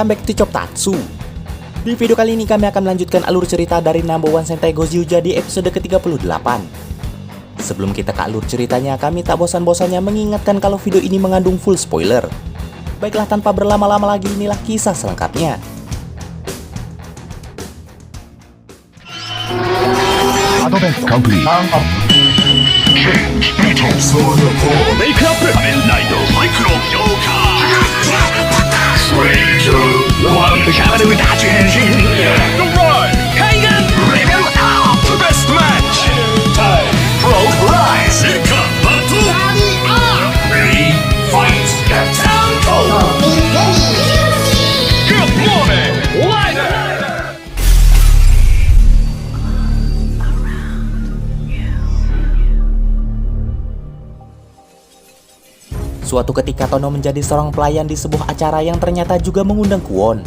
welcome back to Chop Tatsu. Di video kali ini kami akan melanjutkan alur cerita dari Number One Sentai Gozyuja di episode ke-38. Sebelum kita ke alur ceritanya, kami tak bosan-bosannya mengingatkan kalau video ini mengandung full spoiler. Baiklah, tanpa berlama-lama lagi, inilah kisah selengkapnya. Advent complete. Make up Kamen Rider Micro Joker. The Run Kaigan Rebel Up Best Match Time Pro Rise Sika Battle Ready Fight Good morning Rider. Suatu ketika Tono menjadi seorang pelayan di sebuah acara yang ternyata juga mengundang Kwon.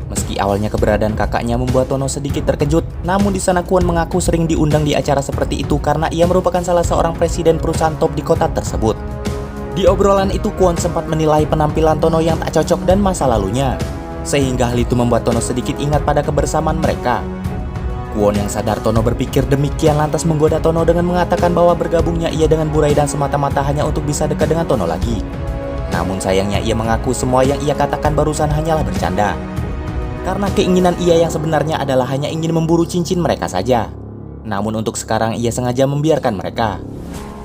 Meski awalnya keberadaan kakaknya membuat Tono sedikit terkejut, namun di sana Kwon mengaku sering diundang di acara seperti itu karena ia merupakan salah seorang presiden perusahaan top di kota tersebut. Di obrolan itu Kwon sempat menilai penampilan Tono yang tak cocok dan masa lalunya, sehingga hal itu membuat Tono sedikit ingat pada kebersamaan mereka. Kwon yang sadar Tono berpikir demikian lantas menggoda Tono dengan mengatakan bahwa bergabungnya ia dengan Buraidan semata-mata hanya untuk bisa dekat dengan Tono lagi. Namun sayangnya ia mengaku semua yang ia katakan barusan hanyalah bercanda. Karena keinginan ia yang sebenarnya adalah hanya ingin memburu cincin mereka saja. Namun untuk sekarang ia sengaja membiarkan mereka.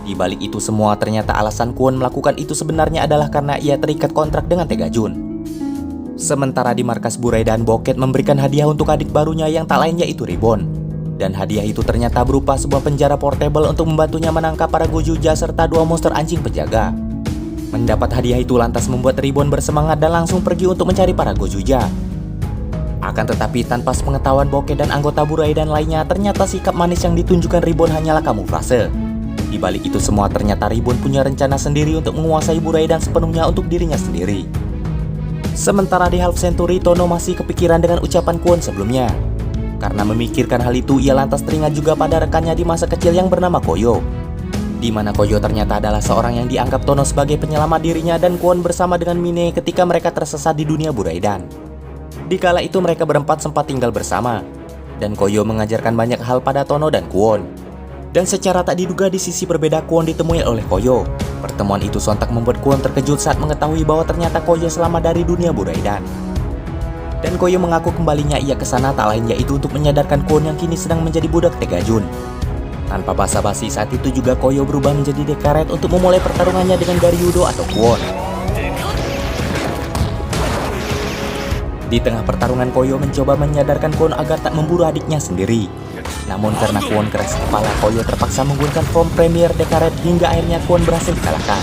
Di balik itu semua ternyata alasan Kwon melakukan itu sebenarnya adalah karena ia terikat kontrak dengan Tegajun. Sementara di markas Buraidan, Boket memberikan hadiah untuk adik barunya yang tak lain yaitu Ribbon. Dan hadiah itu ternyata berupa sebuah penjara portable untuk membantunya menangkap para Gozyuja serta dua monster anjing penjaga. Mendapat hadiah itu lantas membuat Ribbon bersemangat dan langsung pergi untuk mencari para Gozyuja. Akan tetapi tanpa sepengetahuan Boket dan anggota Buraidan lainnya, ternyata sikap manis yang ditunjukkan Ribbon hanyalah kamuflase. Di balik itu semua ternyata Ribbon punya rencana sendiri untuk menguasai Buraidan sepenuhnya untuk dirinya sendiri. Sementara di Half Century, Tono masih kepikiran dengan ucapan Kwon sebelumnya. Karena memikirkan hal itu, ia lantas teringat juga pada rekannya di masa kecil yang bernama Koyo. Di mana Koyo ternyata adalah seorang yang dianggap Tono sebagai penyelamat dirinya dan Kwon bersama dengan Mine ketika mereka tersesat di dunia Buraidan. Dikala itu mereka berempat sempat tinggal bersama, dan Koyo mengajarkan banyak hal pada Tono dan Kwon. Dan secara tak diduga di sisi berbeda Kwon ditemui oleh Koyo. Pertemuan itu sontak membuat Kwon terkejut saat mengetahui bahwa ternyata Koyo selamat dari dunia Buraidan. Dan Koyo mengaku kembalinya ia ke sana tak lain yaitu untuk menyadarkan Kwon yang kini sedang menjadi budak Tegajun. Tanpa basa-basi saat itu juga Koyo berubah menjadi Dekaret untuk memulai pertarungannya dengan Garyudo atau Kwon. Di tengah pertarungan Koyo mencoba menyadarkan Kwon agar tak memburu adiknya sendiri. Namun karena Kwon keras kepala, Koyo terpaksa menggunakan form Premier Dekaret hingga akhirnya Kwon berhasil dikalahkan.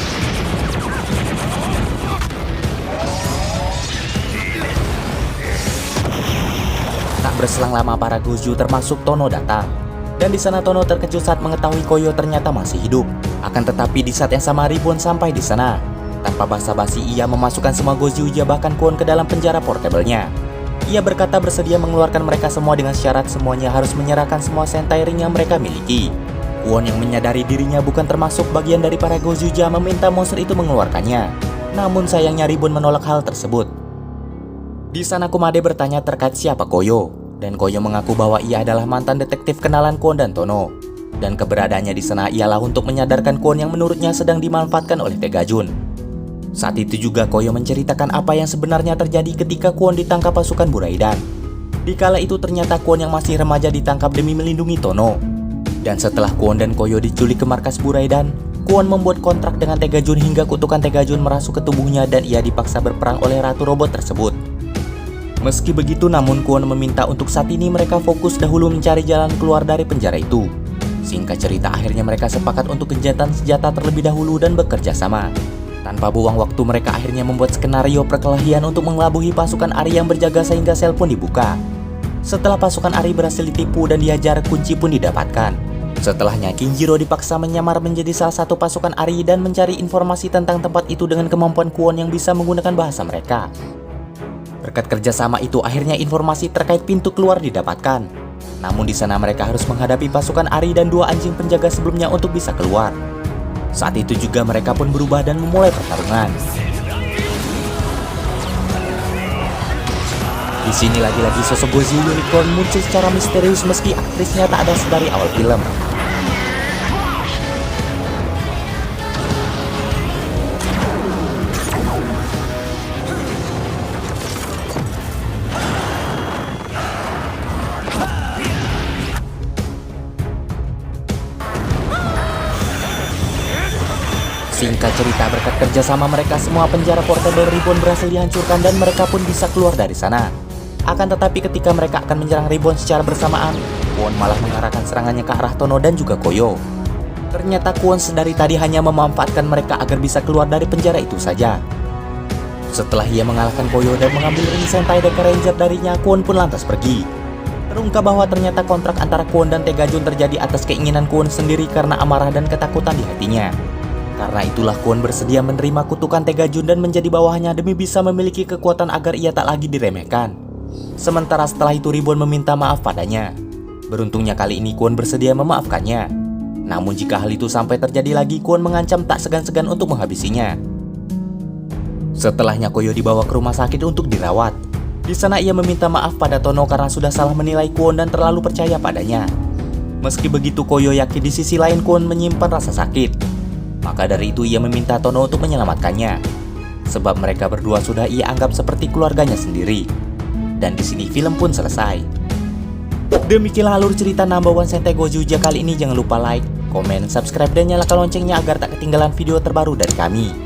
Tak berselang lama para Gozyu termasuk Tono datang. Dan di sana Tono terkejut saat mengetahui Koyo ternyata masih hidup. Akan tetapi di saat yang sama Ribbon sampai di sana. Tanpa basa-basi ia memasukkan semua Gozyuja bahkan Kwon ke dalam penjara portable-nya. Ia berkata bersedia mengeluarkan mereka semua dengan syarat semuanya harus menyerahkan semua Sentai Ring yang mereka miliki. Kwon yang menyadari dirinya bukan termasuk bagian dari para Gozyuja meminta monster itu mengeluarkannya. Namun sayangnya Ribbon menolak hal tersebut. Di sana Kumade bertanya terkait siapa Koyo, dan Koyo mengaku bahwa ia adalah mantan detektif kenalan Kwon dan Tono. Dan keberadaannya di sana ialah untuk menyadarkan Kwon yang menurutnya sedang dimanfaatkan oleh Tegajun. Saat itu juga Koyo menceritakan apa yang sebenarnya terjadi ketika Kwon ditangkap pasukan Buraidan. Dikala itu ternyata Kwon yang masih remaja ditangkap demi melindungi Tono. Dan setelah Kwon dan Koyo diculik ke markas Buraidan, Kwon membuat kontrak dengan Tegajun hingga kutukan Tegajun merasuk ke tubuhnya dan ia dipaksa berperang oleh ratu robot tersebut. Meski begitu namun Kwon meminta untuk saat ini mereka fokus dahulu mencari jalan keluar dari penjara itu. Singkat cerita akhirnya mereka sepakat untuk gencatan senjata terlebih dahulu dan bekerja sama. Tanpa buang waktu mereka akhirnya membuat skenario perkelahian untuk mengelabuhi pasukan Ari yang berjaga sehingga sel pun dibuka. Setelah pasukan Ari berhasil ditipu dan dihajar, kunci pun didapatkan. Setelahnya Kinjiro dipaksa menyamar menjadi salah satu pasukan Ari dan mencari informasi tentang tempat itu dengan kemampuan Kwon yang bisa menggunakan bahasa mereka. Berkat kerjasama itu akhirnya informasi terkait pintu keluar didapatkan. Namun di sana mereka harus menghadapi pasukan Ari dan dua anjing penjaga sebelumnya untuk bisa keluar. Saat itu juga mereka pun berubah dan memulai pertarungan. Di sini lagi-lagi sosok Gozu Unicorn muncul secara misterius meski aktrisnya tak ada dari awal film. Singkat cerita, berkat kerjasama mereka semua, penjara portable Ribbon berhasil dihancurkan dan mereka pun bisa keluar dari sana. Akan tetapi ketika mereka akan menyerang Ribbon secara bersamaan, Kwon malah mengarahkan serangannya ke arah Tono dan juga Koyo. Ternyata Kwon sedari tadi hanya memanfaatkan mereka agar bisa keluar dari penjara itu saja. Setelah ia mengalahkan Koyo dan mengambil ring Sentai Deka Ranger darinya, Kwon pun lantas pergi. Terungkap bahwa ternyata kontrak antara Kwon dan Tegajun terjadi atas keinginan Kwon sendiri karena amarah dan ketakutan di hatinya. Karena itulah Kwon bersedia menerima kutukan Tegajun dan menjadi bawahannya demi bisa memiliki kekuatan agar ia tak lagi diremehkan. Sementara setelah itu Ribbon meminta maaf padanya. Beruntungnya kali ini Kwon bersedia memaafkannya. Namun jika hal itu sampai terjadi lagi, Kwon mengancam tak segan-segan untuk menghabisinya. Setelahnya Koyo dibawa ke rumah sakit untuk dirawat. Di sana ia meminta maaf pada Tono karena sudah salah menilai Kwon dan terlalu percaya padanya. Meski begitu, Koyo yakin di sisi lain Kwon menyimpan rasa sakit. Maka dari itu ia meminta Tono untuk menyelamatkannya. Sebab mereka berdua sudah ia anggap seperti keluarganya sendiri. Dan di sini film pun selesai. Demikianlah alur cerita Number One Sentai Gojoja kali ini. Jangan lupa like, komen, subscribe dan nyalakan loncengnya agar tak ketinggalan video terbaru dari kami.